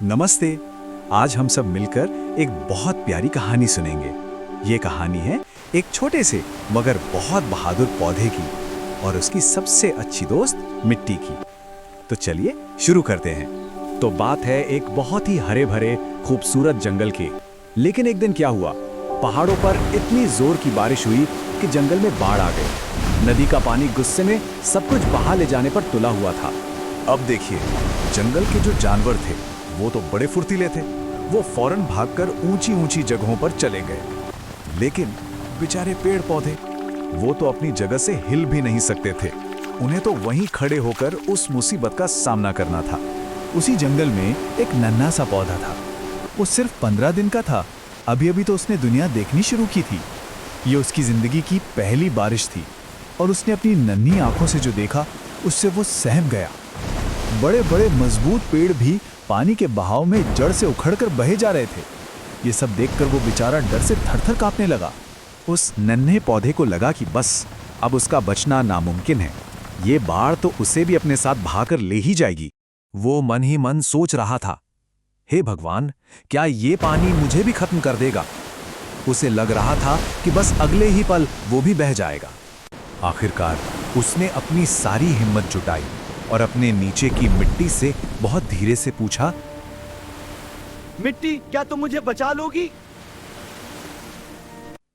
नमस्ते। आज हम सब मिलकर एक बहुत प्यारी कहानी सुनेंगे। ये कहानी है एक छोटे से मगर बहुत बहादुर पौधे की और उसकी सबसे अच्छी दोस्त मिट्टी की। तो चलिए शुरू करते हैं। तो बात है एक बहुत ही हरे भरे खूबसूरत जंगल की। लेकिन एक दिन क्या हुआ, पहाड़ों पर इतनी जोर की बारिश हुई कि जंगल में बाढ़ आ गई। नदी का पानी गुस्से में सब कुछ बहा ले जाने पर तुला हुआ था। अब देखिए, जंगल के जो जानवर थे वो तो बड़े फुर्तीले थे। वो फौरन भागकर ऊंची ऊंची जगहों पर चले गए। लेकिन बेचारे पेड़ पौधे, वो तो अपनी जगह से हिल भी नहीं सकते थे। उन्हें तो वहीं खड़े होकर उस मुसीबत का सामना करना था। उसी जंगल में एक नन्हा सा पौधा था। वो सिर्फ 15 दिन का था। अभी अभी तो उसने दुनिया देखनी शुरू की थी। ये उसकी जिंदगी की पहली बारिश थी और उसने अपनी नन्ही आंखों से जो देखा उससे वो सहम गया। बड़े बड़े मजबूत पेड़ भी पानी के बहाव में जड़ से उखड़कर बहे जा रहे थे। ये सब देखकर वो बेचारा डर से थरथर कांपने लगा। उस नन्हे पौधे को लगा कि बस अब उसका बचना नामुमकिन है। ये बाढ़ तो उसे भी अपने साथ भाकर ले ही जाएगी। वो मन ही मन सोच रहा था, हे भगवान, क्या ये पानी मुझे भी खत्म कर देगा? उसे लग रहा था कि बस अगले ही पल वो भी बह जाएगा। आखिरकार उसने अपनी सारी हिम्मत जुटाई और अपने नीचे की मिट्टी से बहुत धीरे से पूछा, मिट्टी, क्या तुम मुझे बचा लोगी?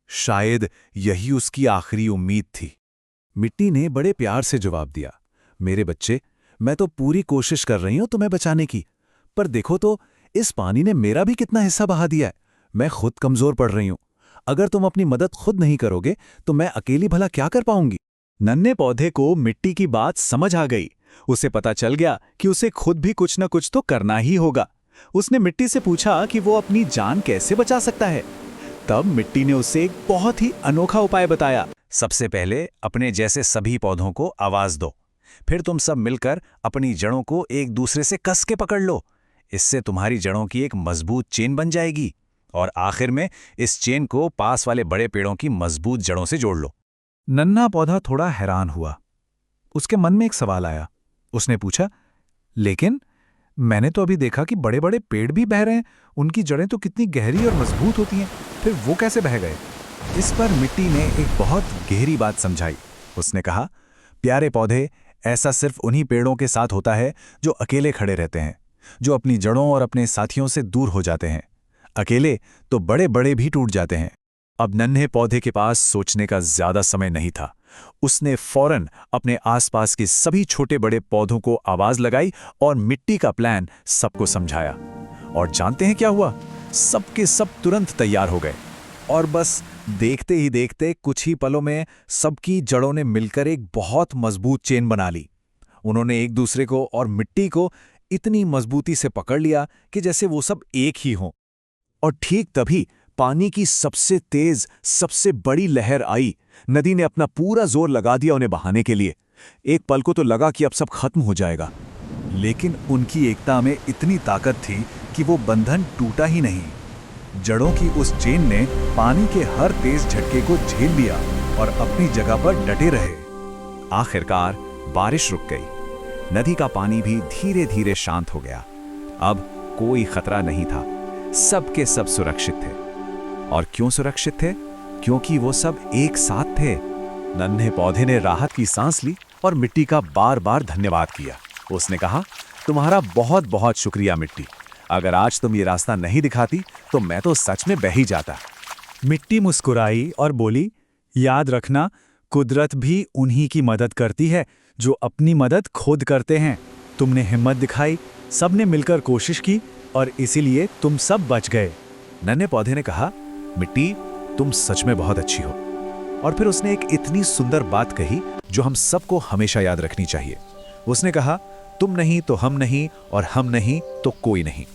शायद यही उसकी आखिरी उम्मीद थी। मिट्टी ने बड़े प्यार से जवाब दिया, मेरे बच्चे, मैं तो पूरी कोशिश कर रही हूं तुम्हें बचाने की, पर देखो तो इस पानी ने मेरा भी कितना हिस्सा बहा दिया है। मैं खुद कमजोर पड़ रही हूं। अगर तुम अपनी मदद खुद नहीं करोगे तो मैं अकेली भला क्या कर पाऊंगी? नन्हे पौधे को मिट्टी की बात समझ आ गई। उसे पता चल गया कि उसे खुद भी कुछ न कुछ तो करना ही होगा। उसने मिट्टी से पूछा कि वो अपनी जान कैसे बचा सकता है। तब मिट्टी ने उसे एक बहुत ही अनोखा उपाय बताया। सबसे पहले अपने जैसे सभी पौधों को आवाज दो, फिर तुम सब मिलकर अपनी जड़ों को एक दूसरे से कस के पकड़ लो। इससे तुम्हारी जड़ों की एक मजबूत चेन बन जाएगी और आखिर में इस चेन को पास वाले बड़े पेड़ों की मजबूत जड़ों से जोड़ लो। नन्हा पौधा थोड़ा हैरान हुआ। उसके मन में एक सवाल आया। उसने पूछा, लेकिन मैंने तो अभी देखा कि बड़े बड़े पेड़ भी बह रहे हैं। उनकी जड़ें तो कितनी गहरी और मजबूत होती हैं, फिर वो कैसे बह गए? इस पर मिट्टी ने एक बहुत गहरी बात समझाई। उसने कहा, प्यारे पौधे, ऐसा सिर्फ उन्हीं पेड़ों के साथ होता है जो अकेले खड़े रहते हैं, जो अपनी जड़ों और अपने साथियों से दूर हो जाते हैं। अकेले तो बड़े बड़े भी टूट जाते हैं। अब नन्हे पौधे के पास सोचने का ज्यादा समय नहीं था। उसने फौरन अपने आसपास के सभी छोटे बड़े पौधों को आवाज लगाई और मिट्टी का प्लान सबको समझाया। और जानते हैं क्या हुआ? सबके सब तुरंत तैयार हो गए और बस देखते ही देखते कुछ ही पलों में सबकी जड़ों ने मिलकर एक बहुत मजबूत चेन बना ली। उन्होंने एक दूसरे को और मिट्टी को इतनी मजबूती से पकड़ लिया कि जैसे वो सब एक ही हों। और ठीक तभी पानी की सबसे तेज, सबसे बड़ी लहर आई। नदी ने अपना पूरा जोर लगा दिया उन्हें बहाने के लिए। एक पल को तो लगा कि अब सब खत्म हो जाएगा, लेकिन उनकी एकता में इतनी ताकत थी कि वो बंधन टूटा ही नहीं। जड़ों की उस चेन ने पानी के हर तेज झटके को झेल लिया और अपनी जगह पर डटे रहे। आखिरकार बारिश रुक गई। नदी का पानी भी धीरे धीरे शांत हो गया। अब कोई खतरा नहीं था। सबके सब सुरक्षित थे। और क्यों सुरक्षित थे? क्योंकि वो सब एक साथ थे। नन्हे पौधे ने राहत की सांस ली और मिट्टी का बार बार धन्यवाद किया। उसने कहा, तुम्हारा बहुत बहुत शुक्रिया मिट्टी। अगर आज तुम ये रास्ता नहीं दिखाती तो मैं तो सच में बह ही जाता। मिट्टी मुस्कुराई और बोली, याद रखना, कुदरत भी उन्हीं की मदद करती है जो अपनी मदद खुद करते हैं। तुमने हिम्मत दिखाई, सबने मिलकर कोशिश की और इसीलिए तुम सब बच गए। नन्हे पौधे ने कहा, मिट्टी, तुम सच में बहुत अच्छी हो। और फिर उसने एक इतनी सुंदर बात कही जो हम सबको हमेशा याद रखनी चाहिए। उसने कहा, तुम नहीं तो हम नहीं और हम नहीं तो कोई नहीं।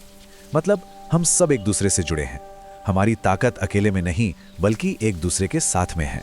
मतलब हम सब एक दूसरे से जुड़े हैं। हमारी ताकत अकेले में नहीं बल्कि एक दूसरे के साथ में है।